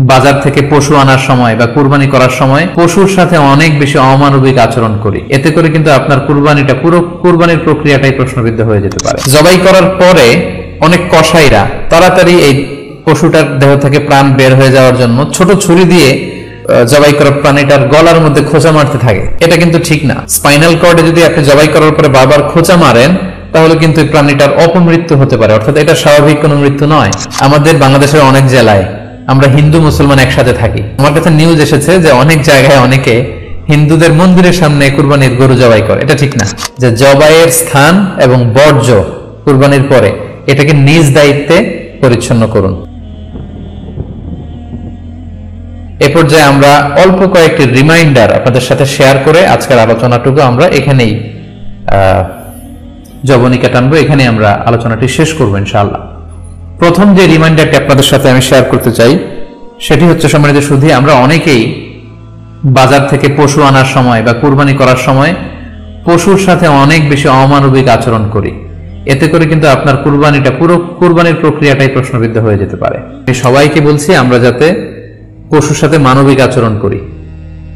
বাজার থেকে পশু আনার সময় বা কুরবানি করার সময় পশুর সাথে অনেক বেশি অমানবিক আচরণ করি, এতে করে কিন্তু আপনার কুরবানিটা পুরো কুরবানির প্রক্রিয়াটাই প্রশ্নবিদ্ধ হয়ে যেতে পারে। জবাই করার পরে অনেক কসাইরা তাড়াতাড়ি এই পশুটার দেহ থেকে প্রাণ বের হয়ে যাওয়ার জন্য ছোট ছুরি দিয়ে জবাই করা প্রাণীটার গলার মধ্যে খোঁচা মারতে থাকে। এটা কিন্তু ঠিক না। স্পাইনাল কর্ডে যদি আপনি জবাই করার পরে বারবার খোঁচা মারেন তাহলে কিন্তু প্রাণীটার অপমৃত্যু হতে পারে, অর্থাৎ এটা স্বাভাবিক কোনো মৃত্যু নয়। আমাদের বাংলাদেশের অনেক জেলায় আমরা হিন্দু মুসলমান একসাথে থাকি। আমার কাছে নিউজ এসেছে যে অনেক জায়গায় অনেকে হিন্দুদের মন্দিরের সামনে কুরবানির গরু জবাই করে। এটা ঠিক না। যে জবাইয়ের স্থান এবং বর্জ্য কুরবানির পরে এটাকে নিজ দায়িত্বে পরিচ্ছন্ন করুন। এ পর্যায়ে আমরা অল্প কয়েকটি রিমাইন্ডার আপনাদের সাথে শেয়ার করে আজকের আলোচনাটুকু আমরা এখানেই জবনিকা টানবো, এখানে আমরা আলোচনাটি শেষ করবো ইনশাআল্লাহ। প্রথম যে রিমাইন্ডারটি আপনাদের সাথে আমি শেয়ার করতে চাই সেটি হচ্ছে, সম্মানিত সুধী, আমরা অনেকেই বাজার থেকে পশু আনার সময় বা কুরবানি করার সময় পশুর সাথে অনেক বেশি অমানবিক আচরণ করি, এতে করে কিন্তু আপনার কুরবানিটা পুরো কুরবানির প্রক্রিয়াটাই প্রশ্নবিদ্ধ হয়ে যেতে পারে। আমি সবাইকে বলছি আমরা যাতে পশুর সাথে মানবিক আচরণ করি,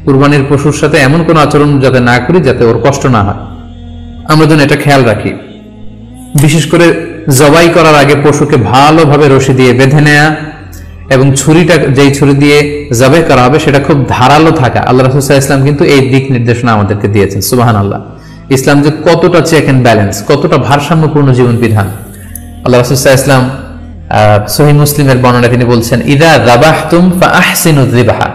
কুরবানির পশুর সাথে এমন কোন আচরণ যাতে না করি যাতে ওর কষ্ট না হয়, আমরা যেন এটা খেয়াল রাখি। বিশেষ করে জবাই করার আগে পশুকে ভালোভাবে রশি দিয়ে বেঁধে নেয়া এবং ছুরিটা যেই ছুরি দিয়ে জবাই করা হবে সেটা খুব ধারালো থাকা। আল্লাহ রাসূল সাল্লাল্লাহু আলাইহি ওয়াসাল্লাম কিন্তু এই দিক নির্দেশনা আমাদেরকে দিয়েছেন। সুবহানাল্লাহ। ইসলাম যে কতটা চেক এন্ড ব্যালেন্স, কতটা ভারসাম্যপূর্ণ জীবন বিধান। আল্লাহ রাসূল সাল্লাল্লাহু আলাইহি ওয়াসাল্লাম সহিহ মুসলিমের বর্ণনায় তিনি বলছেন, ইযা যাবাহতুম ফাআহসিনুয যিবহা,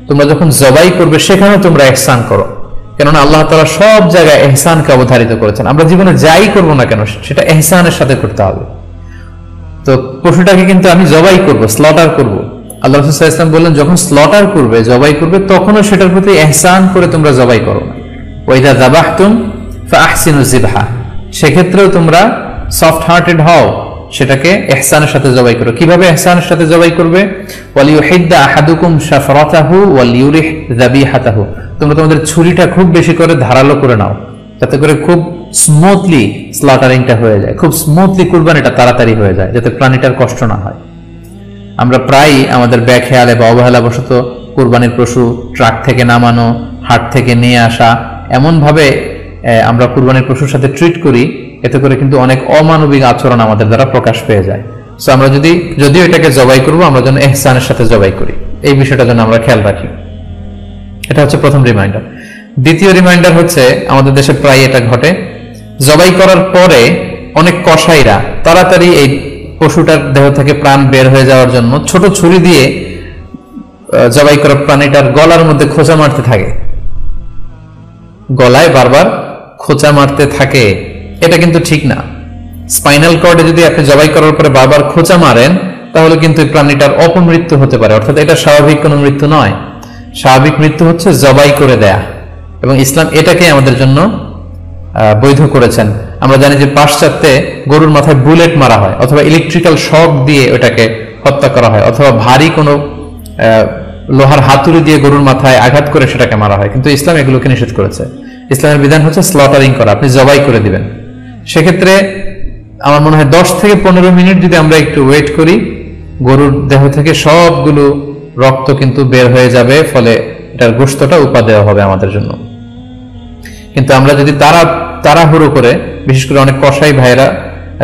তোমরা যখন জবাই করবে সেখানে তোমরা ইহসান করো। কেননা আল্লাহ তাআলা সব জায়গায় ইহসানকে অবধারিত করেছেন। আমরা জীবনে যাই করব না কেন সেটা ইহসানের সাথে করতে হবে। তো পশুটাকে কিন্তু আমি জবাই করব, স্লটার করব। আল্লাহ রাসূল সাল্লাল্লাহু আলাইহি ওয়াসাল্লাম বললেন, যখন স্লটার করবে, জবাই করবে, তখনও সেটার প্রতি ইহসান করে তোমরা জবাই করো। ওয়া ইযা যাবাহতুম ফাআহসিনুয যিবহা, সেক্ষেত্রেও তোমরা সফট হার্টেড হও, সেটাকে ইহসানের সাথে জবাই করো। কিভাবে ইহসানের সাথে জবাই করবে? ওয়ালিউহিদ্দা আহাদুকুম শাফরাতাহু ওয়ালিউরিহ যাবিহাতাহু, তোমরা তোমাদের ছুরিটা খুব বেশি করে ধারালো করে নাও, যাতে করে খুব স্মুথলি স্লটারিংটা হয়ে যায়, খুব স্মুথলি কুরবানিটা তাড়াতাড়ি হয়ে যায়, যাতে প্রাণীটার কষ্ট না হয়। আমরা প্রায়ই আমাদের বেখেয়ালে বা অবহেলাবশত কুরবানির পশু ট্রাক থেকে নামানো, হাট থেকে নিয়ে আসা, এমন ভাবে আমরা কুরবানির পশুর সাথে ট্রিট করি, এতে করে কিন্তু অনেক অমানবিক আচরণ আমাদের দ্বারা প্রকাশ পেয়ে যায়। সো আমরা যদিও এটাকে জবাই করব, আমরা যেন ইহসানের সাথে জবাই করি, এই বিষয়টা যেন আমরা খেয়াল রাখি। এটা হচ্ছে প্রথম রিমাইন্ডার। দ্বিতীয় রিমাইন্ডার হচ্ছে, আমাদের দেশে প্রায় এটা ঘটে, জবাই করার পরে অনেক কসাইরা তাড়াতাড়ি এই পশুটার দেহ থেকে প্রাণ বের হয়ে যাওয়ার জন্য ছোট ছুরি দিয়ে জবাই করা প্রাণীটার গলার মধ্যে খোঁচা মারতে থাকে, গলায় বারবার খোঁচা মারতে থাকে। এটা কিন্তু ঠিক না। স্পাইনাল কর্ডে যদি আপনি জবাই করার পরে বারবার খোঁচা মারেন তাহলে কিন্তু প্রাণীটার অপমৃত্যু হতে পারে, অর্থাৎ এটা স্বাভাবিক কোনো মৃত্যু নয়। স্বাভাবিক মৃত্যু হচ্ছে জবাই করে দেয়া, এবং ইসলাম এটাকে আমাদের জন্য বৈধ করেছেন। আমরা জানি যে পাশ্চাত্যে গরুর মাথায় বুলেট মারা হয়, অথবা ইলেকট্রিক্যাল শক দিয়ে ওটাকে হত্যা করা হয়, অথবা ভারী কোনো লোহার হাতুড়ি দিয়ে গরুর মাথায় আঘাত করে সেটাকে মারা হয়। কিন্তু ইসলাম এগুলোকে নিষেধ করেছে। ইসলামের বিধান হচ্ছে স্লটারিং করা, আপনি জবাই করে দিবেন। সেক্ষেত্রে আমার মনে হয় 10 থেকে 15 মিনিট যদি আমরা একটু ওয়েট করি, গরুর দেহ থেকে সবগুলো রক্ত কিন্তু বের হয়ে যাবে, ফলে এটার গোশতটা উপা দেওয়া হবে আমাদের জন্য। কিন্তু আমরা যদি তাড়াহুড়ো করে, বিশেষ করে অনেক কসাই ভাইরা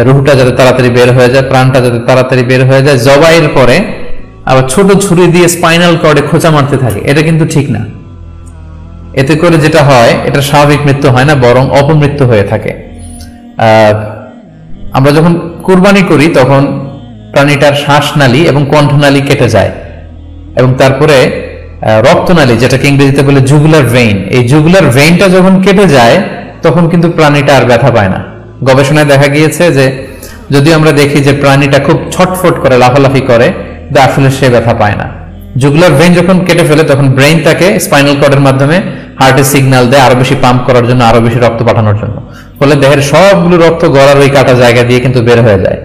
রুহটা যাতে তাড়াতাড়ি বের হয়ে যায়, প্রাণটা যাতে তাড়াতাড়ি বের হয়ে যায়, জবাইয়ের পরে আবার ছোট ছুরি দিয়ে স্পাইনাল কর্ডে খোঁচা মারতে থাকে, এটা কিন্তু ঠিক না। এতে করে যেটা হয়, এটা স্বাভাবিক মৃত্যু হয় না, বরং অপমৃত্যু হয়ে থাকে। আমরা যখন কুরবানি করি তখন প্রাণীটার শ্বাসনালী এবং কণ্ঠনালী কেটে যায়, এবং তারপরে রক্তনালী, যেটাকে ইংরেজিতে বলে জুগুলার ভেইন, এই জুগুলার ভেইনটা যখন কেটে যায় তখন কিন্তু প্রাণীটা আর ব্যথা পায় না। গবেষণায় দেখা গিয়েছে যে যদি আমরা দেখি যে প্রাণীটা খুব ছটফট করে, লাফালাফি করে, আসলে সে ব্যথা পায় না। জুগুলার ভেইন যখন কেটে ফেলে তখন ব্রেইন তাকে স্পাইনাল কর্ডের মাধ্যমে হার্টে সিগন্যাল দেয় আরো বেশি পাম্প করার জন্য, আরো বেশি রক্ত পাঠানোর জন্য। ফলে দেহের সবগুলো রক্ত গলার ওই কাটা জায়গা দিয়ে কিন্তু বের হয়ে যায়।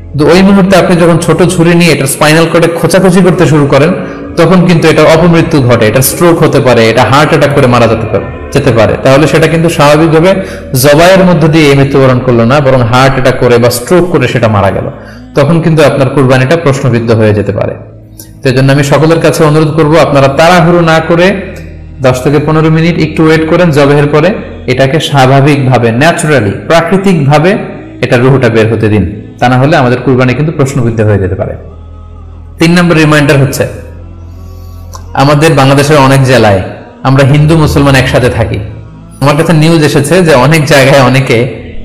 কিন্তু ওই মুহূর্তে আপনি যখন ছোট ছুরি নিয়ে এটা স্পাইনাল কর্ডে খোঁচাখুচি করতে শুরু করেন তখন কিন্তু এটা অপমৃত্যু ঘটে, এটা স্ট্রোক হতে পারে, এটা হার্ট অ্যাটাক করে মারা যেতে পারে। তাহলে সেটা কিন্তু স্বাভাবিকভাবে জবাইয়ের মধ্য দিয়ে মৃত্যুবরণ করলো না, বরং হার্ট অ্যাটাক করে বা স্ট্রোক করে সেটা মারা গেল। তখন কিন্তু আপনার কুরবানিটা প্রশ্নবিদ্ধ হয়ে যেতে পারে। তো এই জন্য আমি সকলের কাছে অনুরোধ করব, আপনারা তাড়াহুড়ো না করে 10 থেকে 15 মিনিট একটু ওয়েট করেন জবেহের পরে, এটাকে স্বাভাবিকভাবে, ন্যাচারালি, প্রাকৃতিকভাবে এটা রুহটা বের হতে দিন। তা না হলে আমাদের কুরবানি কিন্তু প্রশ্নবিদ্ধ হয়ে যেতে পারে। 3 নম্বর রিমাইন্ডার হচ্ছে, আমাদের বাংলাদেশের অনেক জেলায় আমরা হিন্দু মুসলমান একসাথে থাকি। আমার কাছে নিউজ এসেছে যে অনেক জায়গায় অনেকে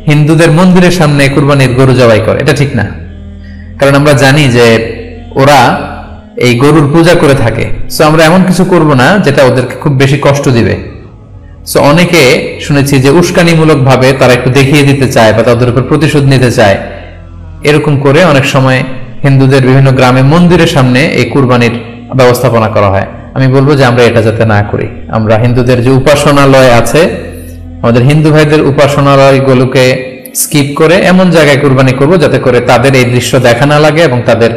হিন্দুদের মন্দিরের সামনে কুরবানির গরু জবাই করে। এটা ঠিক না, কারণ আমরা জানি যে ওরা এই গরুর পূজা করে থাকে। সো আমরা এমন কিছু করব না যেটা ওদেরকে খুব বেশি কষ্ট দিবে। সো অনেকে শুনেছি যে উস্কানিমূলক ভাবে তারা একটু দেখিয়ে দিতে চায় বা তাদের উপর প্রতিশোধ নিতে চায়, এরকম করে অনেক সময় হিন্দুদের বিভিন্ন গ্রামে মন্দিরের সামনে এই কুরবানির ব্যবস্থাপনা করা হয়। আমি বলবো যে আমরা এটা যাতে না করি। আমরা হিন্দুদের যে উপাসনালয় আছে, আমাদের হিন্দু ভাইদের উপাসনালয়গুলোকে স্কিপ করে এমন জায়গায় কুরবানি করব যাতে করে তাদের এই দৃশ্য দেখা না লাগে এবং তাদের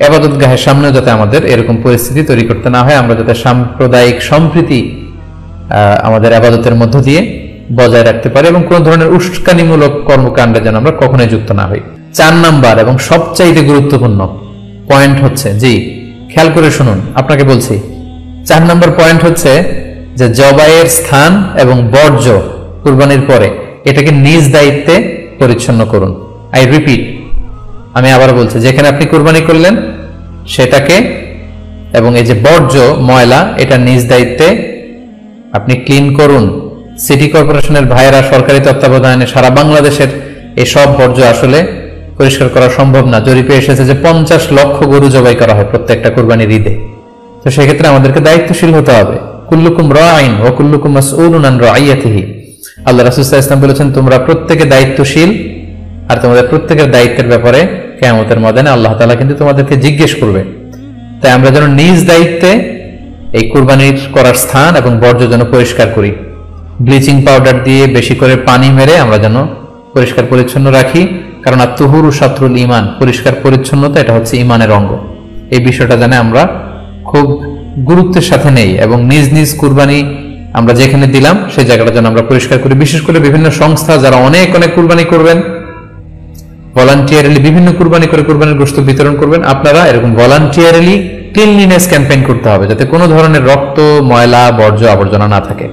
ইবাদতগাহের সামনেও যাতে আমাদের এরকম পরিস্থিতি তৈরি করতে না হয়। আমরা যাতে সাম্প্রদায়িক সম্প্রীতি আমাদের ইবাদতের মধ্য দিয়ে বজায় রাখতে পারি এবং কোন ধরনের উস্কানিমূলক কর্মকাণ্ডে যেন আমরা কখনোই যুক্ত না হই। 4 নাম্বার এবং সবচাইতে গুরুত্বপূর্ণ পয়েন্ট হচ্ছে, জি খেয়াল করে শুনুন, আপনাকে বলছি, 4 নাম্বার পয়েন্ট হচ্ছে যে জবাইয়ের স্থান এবং বর্জ্য কুরবানির পরে এটাকে নিজ দায়িত্বে পরিচ্ছন্ন করুন। আই রিপিট, আমি আবার বলছি, যেখানে আপনি কুরবানি করলেন সেটাকে এবং এই যে বর্জ্য ময়লা, এটা নিজ দায়িত্বে আপনি ক্লিন করুন। সিটি কর্পোরেশনের ভাইয়েরা সরকারি তত্ত্বাবধানে সারা বাংলাদেশের এই সব বর্জ্য আসলে পরিষ্কার করা সম্ভব না। জরিপে এসেছে যে 50 লক্ষ গরু জবাই করা হয় প্রত্যেকটা কুরবানির ঈদে। তো সেক্ষেত্রে আমাদেরকে দায়িত্বশীল হতে হবে। কুল্লুকুম রাঈন ওয়া কুল্লুকুম মাসউলুন আন রাইয়াতিহি। আল্লাহ রাসূল সাল্লাল্লাহু আলাইহি ওয়াসাল্লাম বলেছেন, তোমরা প্রত্যেকে দায়িত্বশীল আর তোমাদের প্রত্যেকের দায়িত্বের ব্যাপারে কিয়ামতের ময়দানে আল্লাহ তাআলা কিন্তু তোমাদেরকে জিজ্ঞেস করবে। তাই আমরা যেন নিজ দায়িত্বে এই কুরবানির করার স্থান এবং বর্জ্য যেন পরিষ্কার করি। ব্লিচিং পাউডার দিয়ে বেশি করে পানি মেরে আমরা যেন পরিষ্কার পরিচ্ছন্ন রাখি, কারণ আত-তুহুরু শাতরুল ঈমান, পরিষ্কার পরিচ্ছন্নতা এটা হচ্ছে ঈমানের অঙ্গ। এই বিষয়টা জানে আমরা খুব গুরুত্বের সাথে নেই এবং নিজ নিজ কুরবানি আমরা যেখানে দিলাম সেই জায়গাটা যেন আমরা পরিষ্কার করি। বিশেষ করে বিভিন্ন সংস্থা যারা অনেক অনেক কুরবানি করবেন, ভলান্টিয়ারলি বিভিন্ন কুরবানি করে কুরবানির গোশত বিতরণ করবেন, আপনারা এরকম ভলান্টিয়ারলি ক্লিনলিনেস ক্যাম্পেইন করতে হবে যাতে কোনো ধরনের রক্ত, ময়লা, বর্জ্য, আবর্জনা না থাকে।